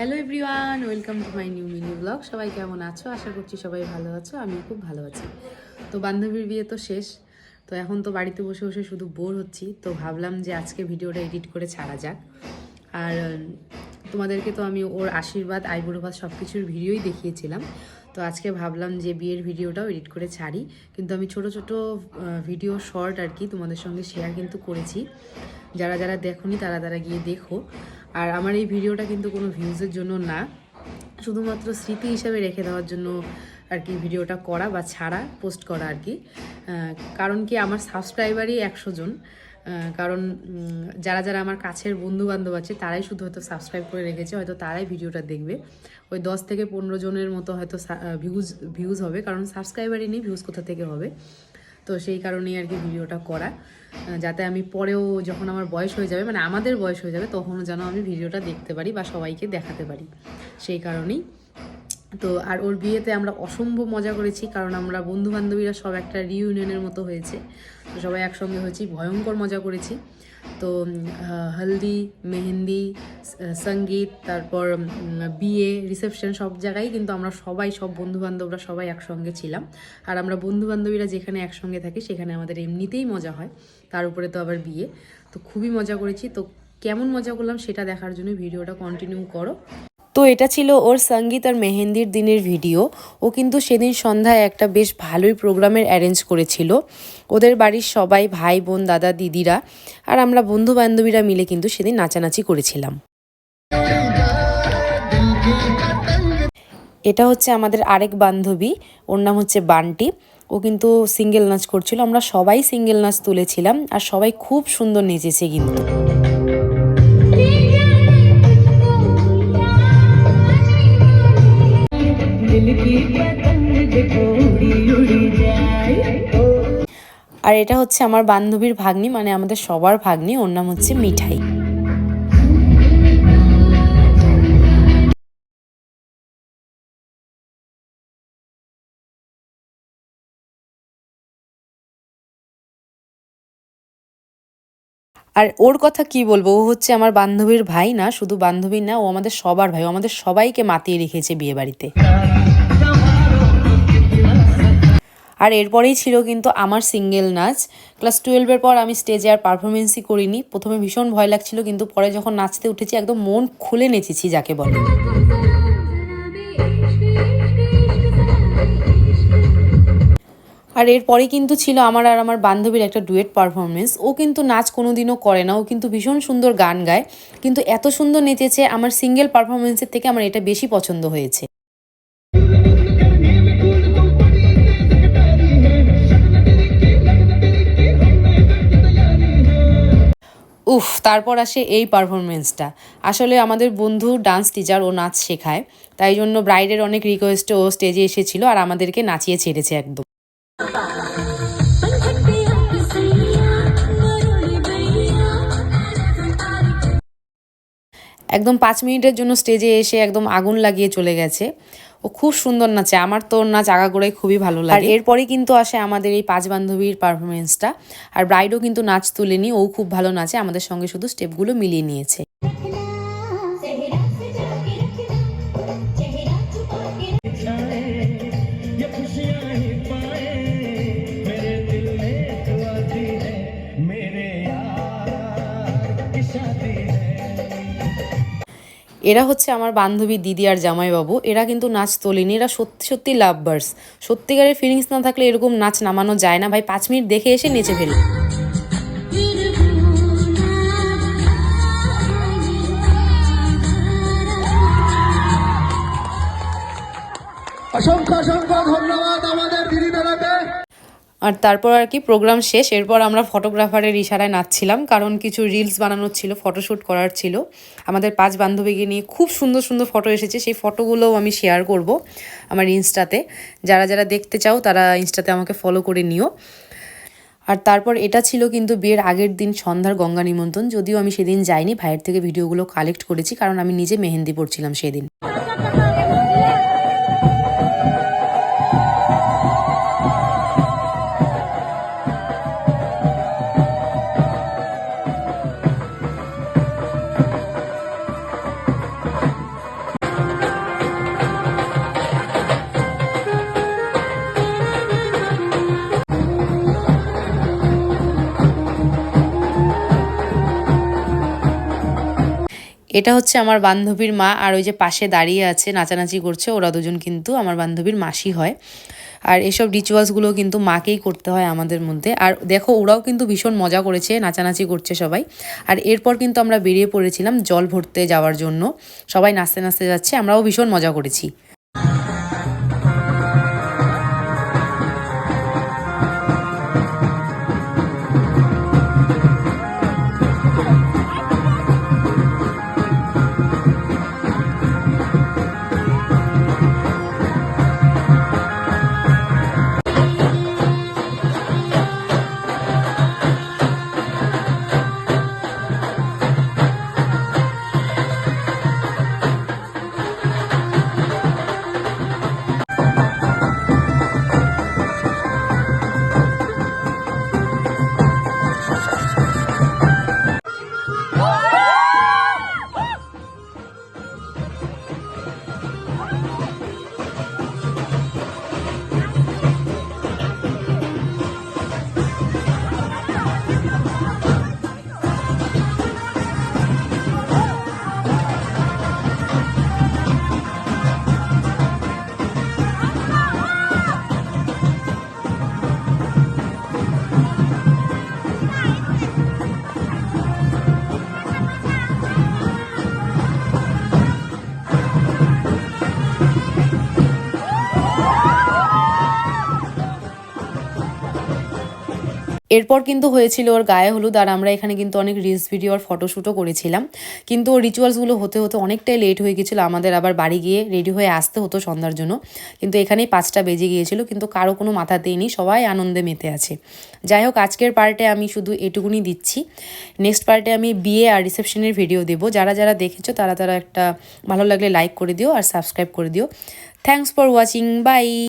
Hello everyone, welcome to my new mini blog. সবাই কেমন আছো? আশা করছি সবাই ভালো আছো। আমিও খুব ভালো আছি। তো বান্ধবীর বিয়ে তো শেষ, তো এখন তো বাড়িতে বসে বসে শুধু বোর হচ্ছি। তো ভাবলাম যে আজকে ভিডিওটা এডিট করে ছাড়া যাক। আর তোমাদেরকে তো আমি ওর আশীর্বাদ, আইবুড়ো ভাত সব কিছুর ভিডিওই দেখিয়েছিলাম। তো আজকে ভাবলাম যে বিয়ের ভিডিওটাও এডিট করে ছাড়ি। কিন্তু আমি ছোট ছোট ভিডিও শর্ট আর কি তোমাদের সঙ্গে শেয়ার কিন্তু করেছি। যারা যারা দেখোনি তারা গিয়ে দেখো। আর আমার এই ভিডিওটা কিন্তু কোনো ভিউজের জন্য না, শুধুমাত্র স্মৃতি হিসাবে রেখে দেওয়ার জন্য আর কি ভিডিওটা করা বা ছাড়া, পোস্ট করা আর কি। কারণ কি, আমার সাবস্ক্রাইবারই 100 জন। কারণ যারা যারা আমার কাছের বন্ধু বান্ধব আছে তারাই শুধু হয়তো সাবস্ক্রাইব করে রেখেছে, হয়তো তারাই ভিডিওটা দেখবে। ওই 10 থেকে 15 জনের মতো হয়তো ভিউজ হবে, কারণ সাবস্ক্রাইবারই নেই, ভিউজ কোথা থেকে হবে। তো সেই কারণেই আর কি ভিডিওটা করা, যাতে আমি পরেও যখন আমার বয়স হয়ে যাবে, মানে আমাদের বয়স হয়ে যাবে, তখনও যেন আমি ভিডিওটা দেখতে পারি বা সবাইকে দেখাতে পারি, সেই কারণেই। তো আর ওর বিয়েতে আমরা অসম্ভব মজা করেছি, কারণ আমরা বন্ধু বান্ধবীরা সব একটা রিইউনিয়নের মতো হয়েছে। তো সবাই একসঙ্গে হয়েছি, ভয়ঙ্কর মজা করেছি। তো হলদি, মেহেন্দি, সঙ্গীত, তারপর বিয়ে, রিসেপশন, সব জায়গায় কিন্তু আমরা সবাই, সব বন্ধুবান্ধবরা সবাই একসঙ্গে ছিলাম। আর আমরা বন্ধুবান্ধবীরা যেখানে একসঙ্গে থাকি সেখানে আমাদের এমনিতেই মজা হয়, তার উপরে তো আবার বিয়ে। তো খুবই মজা করেছি। তো কেমন মজা করলাম সেটা দেখার জন্য ভিডিওটা কন্টিনিউ করো। তো এটা ছিল ওর সঙ্গীত আর মেহেন্দির দিনের ভিডিও। ও কিন্তু সেদিন সন্ধ্যায় একটা বেশ ভালোই প্রোগ্রামের অ্যারেঞ্জ করেছিল। ওদের বাড়ির সবাই, ভাই বোন, দাদা দিদিরা আর আমরা বন্ধু বান্ধবীরা মিলে কিন্তু সেদিন নাচানাচি করেছিলাম। এটা হচ্ছে আমাদের আরেক বান্ধবী, ওর নাম হচ্ছে বান্টি। ও কিন্তু সিঙ্গেল নাচ করছিল। আমরা সবাই সিঙ্গেল নাচ তুলেছিলাম আর সবাই খুব সুন্দর নেচেছে কিন্তু। আর এটা হচ্ছে আমার বান্ধবীর ভাগ্নি, মানে আমাদের সবার ভাগ্নি, ওর নাম হচ্ছে মিঠাই। আর ওর কথা কি বলবো, ও হচ্ছে আমার বান্ধবীর ভাই না, শুধু বান্ধবীর না, ও আমাদের সবার ভাই। ও আমাদের সবাইকে মাতিয়ে রেখেছে বিয়ে বাড়িতে। আর এরপরেই ছিল কিন্তু আমার সিঙ্গেল নাচ। ক্লাস 12-এর পর আমি স্টেজে আর পারফরমেন্সই করিনি। প্রথমে ভীষণ ভয় লাগছিল, কিন্তু পরে যখন নাচতে উঠেছি একদম মন খুলে নেচেছি যাকে বলে। আর এরপরে কিন্তু ছিল আমার আর আমার বান্ধবীর একটা ডুয়েট পারফরমেন্স। ও কিন্তু নাচ কোনোদিনও করে না, ও কিন্তু ভীষণ সুন্দর গান গায়, কিন্তু এত সুন্দর নেচেছে, আমার সিঙ্গেল পারফরমেন্সের থেকে আমার এটা বেশি পছন্দ হয়েছে। উফ, তারপর আসে এই পারফরমেন্সটা। আসলে আমাদের বন্ধু ডান্স টিচার, ও নাচ শেখায়, তাই জন্য ব্রাইডের অনেক রিকোয়েস্টে ও স্টেজে এসেছিল আর আমাদেরকে নাচিয়ে ছেড়েছে একদম। একদম 5 মিনিটের জন্য স্টেজে এসে একদম আগুন লাগিয়ে চলে গেছে। ও খুব সুন্দর নাচে, আমার তো ওর নাচ আগাগোড়াই খুবই ভালো লাগে। আর এরপরেই কিন্তু আসে আমাদের এই 5 বান্ধবীর পারফরমেন্সটা। আর ব্রাইডও কিন্তু নাচ তুলেনি, ও খুব ভালো নাচে, আমাদের সঙ্গে শুধু স্টেপগুলো মিলিয়ে নিয়েছে। এরা হচ্ছে আমার বান্ধবী দিদি আর জামাইবাবু। এরা কিন্তু নাচ তোলেনি, এরা সত্যি সত্যি লাভবার্স। সত্যিকারের ফিলিংস না থাকলে এরকম নাচ নামানো যায় না ভাই, 5 মিনিট দেখে এসে নেচে ফেলে। অসংখ্য অসংখ্য ধন্যবাদ আমাদের দিদি দাদাকে। আর তারপর আর কি প্রোগ্রাম শেষ। এরপর আমরা ফটোগ্রাফারের ইশারায় নাচছিলাম, কারণ কিছু রিলস বানানোর ছিল, ফটোশ্যুট করার ছিল। আমাদের 5 বান্ধবীকে নিয়ে খুব সুন্দর সুন্দর ফটো এসেছে, সেই ফটোগুলোও আমি শেয়ার করব আমার ইনস্টাতে। যারা যারা দেখতে চাও তারা ইনস্টাতে আমাকে ফলো করে নিও। আর তারপর এটা ছিল কিন্তু বিয়ের আগের দিন সন্ধ্যার গঙ্গা নিমন্ত্রণ। যদিও আমি সেদিন যাইনি, ভাইয়ের থেকে ভিডিওগুলো কালেক্ট করেছি, কারণ আমি নিজে মেহেন্দি পড়ছিলাম সেদিন। এটা হচ্ছে আমার বান্ধবীর মা, আর ওই যে পাশে দাঁড়িয়ে আছে নাচানাচি করছে, ওরা দুজন কিন্তু আমার বান্ধবীর মাসি হয়। আর এসব রিচুয়ালসগুলো কিন্তু মাকেই করতে হয় আমাদের মধ্যে। আর দেখো ওরাও কিন্তু ভীষণ মজা করেছে, নাচানাচি করছে সবাই। আর এরপর কিন্তু আমরা বেরিয়ে পড়েছিলাম জল ভরতে যাওয়ার জন্য, সবাই নাচতে নাচতে যাচ্ছে, আমরাও ভীষণ মজা করেছি। এরপর কিন্তু হয়েছিল ওর গায়ে হলুদ, আর আমরা এখানে কিন্তু অনেক রিলস ভিডিও আর ফটোশ্যুটও করেছিলাম। কিন্তু ওর রিচুয়ালসগুলো হতে হতে অনেকটাই লেট হয়ে গেছিলো, আমাদের আবার বাড়ি গিয়ে রেডি হয়ে আসতে হতো সন্ধ্যার জন্য। কিন্তু এখানেই 5টা বেজে গিয়েছিল, কিন্তু কারো কোনো মাথাতেই নেই, সবাই আনন্দে মেতে আছে। যাই হোক, আজকের পার্টে আমি শুধু এটুকুনি দিচ্ছি। নেক্সট পার্টে আমি বিয়ে আর রিসেপশনের ভিডিও দেবো। যারা যারা দেখেছো তারা একটা ভালো লাগলে লাইক করে দিও আর সাবস্ক্রাইব করে দিও। Thanks for watching, by.